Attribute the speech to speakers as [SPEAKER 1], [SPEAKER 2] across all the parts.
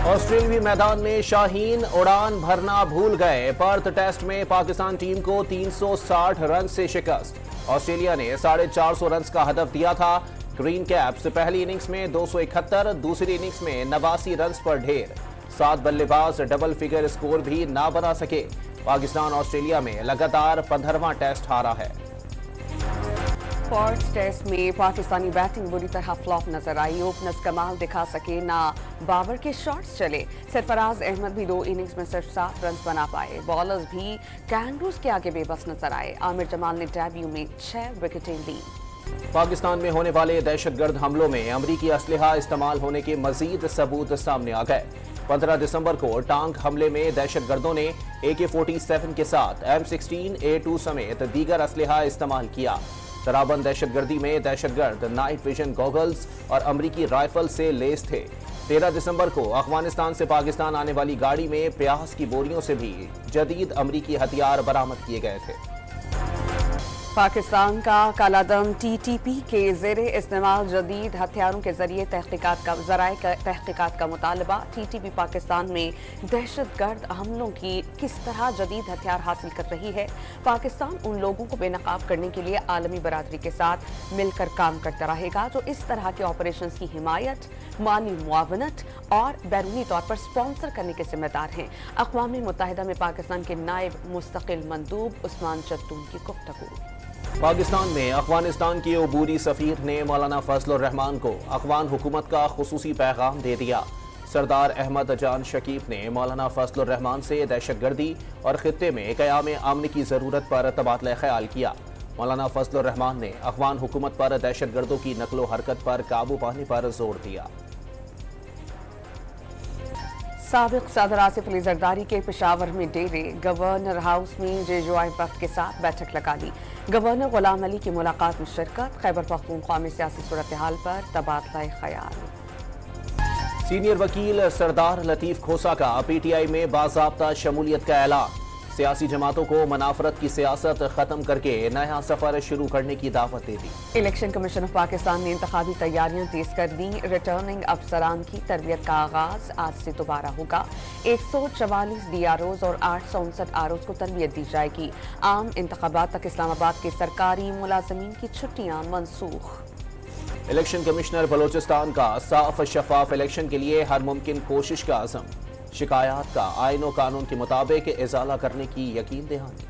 [SPEAKER 1] آسٹریلوی میدان میں شاہین اڑان بھرنا بھول گئے، پرتھ ٹیسٹ میں پاکستان ٹیم کو 360 رن سے شکست۔ آسٹریلیا نے 450 رنز کا ہدف دیا تھا۔ گرین کیپس پہلی اننگز میں 271، دوسری اننگز میں 89 رنز پر ڈھیر۔ 7 بلے باز ڈبل فگر سکور بھی نہ بنا سکے۔ پاکستان آسٹریلیا میں لگاتار 15واں ٹیسٹ ہارا ہے۔
[SPEAKER 2] پرتھ ٹیسٹ میں پاکستانی بیٹنگ بری طرح فلاپ نظر آئی، اوپنرز کمال دکھا سکے نہ بابر کے شاٹس چلے۔ سرفراز احمد بھی 2 اننگز میں صرف 7 رنز بنا پائے۔ بالرز بھی کینگروز کے آگے بے بس نظر آئے۔ عامر جمال نے ڈیبیو میں 6 وکٹیں لی۔
[SPEAKER 1] پاکستان میں ہونے والے دہشت گرد حملوں میں امریکی اسلحہ استعمال ہونے کے مزید ثبوت سامنے آ گئے۔ 15 دسمبر کو ٹانک حملے میں دہشت گردوں نے AK-47 کے ساتھ M16A2 سمیت دیگر اسلحہ استعمال کیا۔ ترابند دہشت گردی میں دہشت گرد نائٹ ویژن گوگلز اور امریکی رائفل سے لیس تھے۔ 13 دسمبر کو افغانستان سے پاکستان آنے والی گاڑی میں پیاز کی بوریوں سے بھی جدید امریکی ہتھیار برآمد کیے گئے تھے۔
[SPEAKER 2] پاکستان کا کالعدم TTP کے زیر استعمال جدید ہتھیاروں کے ذریعے ذرائع تحقیقات کا مطالبہ۔ TTP پاکستان میں دہشت گرد حملوں کی کس طرح جدید ہتھیار حاصل کر رہی ہے۔ پاکستان ان لوگوں کو بے نقاب کرنے کے لیے عالمی برادری کے ساتھ مل کر کام کرتا رہے گا جو اس طرح کے آپریشنز کی حمایت، مالی معاونت اور بیرونی طور پر سپانسر کرنے کے ذمہ دار ہیں۔ اقوام متحدہ میں پاکستان کے نائب مستقل مندوب عثمان چتون کی گفتگو۔
[SPEAKER 1] پاکستان میں افغانستان کے عبوری سفیر نے مولانا فضل الرحمان کو افغان حکومت کا خصوصی پیغام دے دیا۔ سردار احمد جان شکیب نے مولانا فضل الرحمان سے دہشت گردی اور خطے میں قیام امن کی ضرورت پر تبادلہ خیال کیا۔ مولانا فضل الرحمان نے افغان حکومت پر دہشت گردوں کی نقل و حرکت پر قابو پانے پر زور دیا۔
[SPEAKER 2] سابق صدر آصف علی زرداری کے پشاور میں ڈیرے، گورنر ہاؤس میں JJY وفد کے ساتھ بیٹھک لگا لی۔ گورنر غلام علی کی ملاقات میں شرکت، خیبر پختونخوا میں سیاسی صورتحال پر تبادلہ خیال۔
[SPEAKER 1] سینئر وکیل سردار لطیف کھوسا کا PTI میں باضابطہ شمولیت کا اعلان۔ سیاسی جماعتوں کو منافرت کی سیاست ختم کر کے نیا سفر شروع کرنے کی دعوت دے دی۔
[SPEAKER 2] الیکشن کمیشن آف پاکستان نے انتخابی تیاریاں تیز کر دیں۔ ریٹرننگ افسران کی تربیت کا آغاز آج سے دوبارہ ہوگا۔ 144 DROز اور 859 ROز کو تربیت دی جائے گی۔ عام انتخابات تک اسلام آباد کے سرکاری ملازمین کی چھٹیاں منسوخ۔
[SPEAKER 1] الیکشن کمشنر بلوچستان کا صاف شفاف الیکشن کے لیے ہر ممکن کوشش کا عزم۔ شکایات کا آئین و قانون کے مطابق ازالہ کرنے کی یقین دہانی۔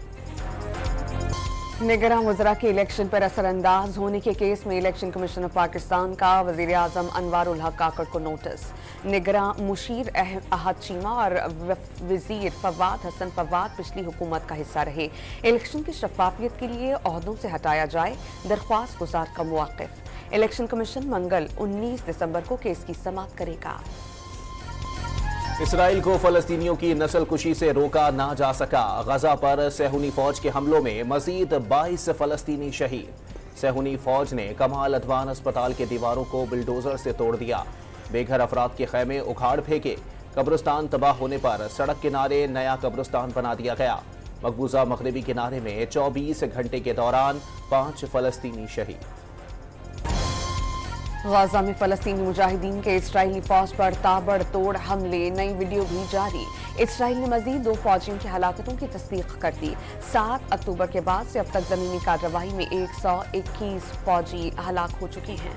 [SPEAKER 2] نگراں وزراء کے الیکشن پر اثر انداز ہونے کے کیس میں الیکشن کمیشن آف پاکستان کا وزیر اعظم انوار الحق کاکڑ کو نوٹس۔ نگراں مشیر احد چیمہ اور وزیر فواد حسن فواد پچھلی حکومت کا حصہ رہے۔ الیکشن کی شفافیت کے لیے عہدوں سے ہٹایا جائے، درخواست گزار کا موقف۔ الیکشن کمیشن منگل 19 دسمبر کو کیس کی سماعت کرے گا۔
[SPEAKER 1] اسرائیل کو فلسطینیوں کی نسل کشی سے روکا نہ جا سکا۔ غزہ پر صہیونی فوج کے حملوں میں مزید 22 فلسطینی شہید۔ صہیونی فوج نے کمال ادوان اسپتال کے دیواروں کو بلڈوزر سے توڑ دیا۔ بے گھر افراد کے خیمے اکھاڑ پھینکے۔ قبرستان تباہ ہونے پر سڑک کنارے نیا قبرستان بنا دیا گیا۔ مقبوضہ مغربی کنارے میں 24 گھنٹے کے دوران 5 فلسطینی شہید۔
[SPEAKER 2] غزہ میں فلسطینی مجاہدین کے اسرائیلی فوج پر تابڑ توڑ حملے، نئی ویڈیو بھی جاری۔ اسرائیل نے مزید 2 فوجیوں کی ہلاکتوں کی تصدیق کر دی۔ 7 اکتوبر کے بعد سے اب تک زمینی کارروائی میں 121 فوجی ہلاک ہو چکے ہیں۔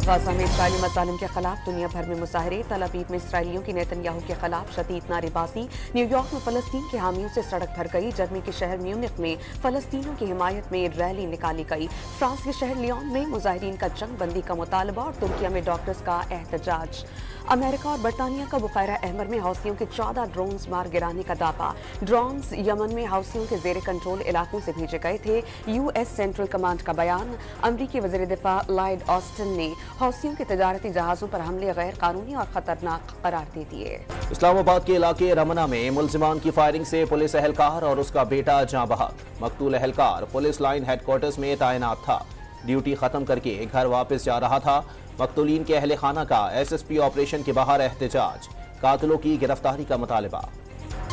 [SPEAKER 2] غزہ میں اسرائیلی مظالم کے خلاف دنیا بھر میں مظاہرے، تل ابیب میں اسرائیلیوں کی نیتن یاہو کے خلاف شدید نعرے بازی، نیو یارک میں فلسطین کے حامیوں سے سڑک بھر گئی، جرمنی کے شہر میونخ میں فلسطینیوں کی حمایت میں ریلی نکالی گئی، فرانس کے شہر لیون میں مظاہرین کا جنگ بندی کا مطالبہ اور ترکیہ میں ڈاکٹرز کا احتجاج۔ امریکہ اور برطانیہ کا بحیرہ احمر میں حوثیوں کے 14 ڈرونز مار گرانے کا دعویٰ۔ ڈرونز یمن میں حوثیوں کے زیر کنٹرول علاقوں سے بھیجے گئے تھے، US سینٹرل کمانڈ کا بیان۔ امریکی وزیر دفاع لائیڈ آسٹن نے حوثیوں کے تجارتی جہازوں پر حملے غیر قانونی اور خطرناک قرار دے دیے۔
[SPEAKER 1] اسلام آباد کے علاقے رمنہ میں ملزمان کی فائرنگ سے پولیس اہلکار اور اس کا بیٹا جاں بحق۔ مقتول اہلکار پولیس لائن ہیڈ کوارٹرز میں تعینات تھا، ڈیوٹی ختم کر کے گھر واپس جا رہا تھا۔ مقتولین کے اہل خانہ کا SSP آپریشن کے باہر احتجاج، قاتلوں کی گرفتاری کا مطالبہ۔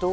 [SPEAKER 2] 2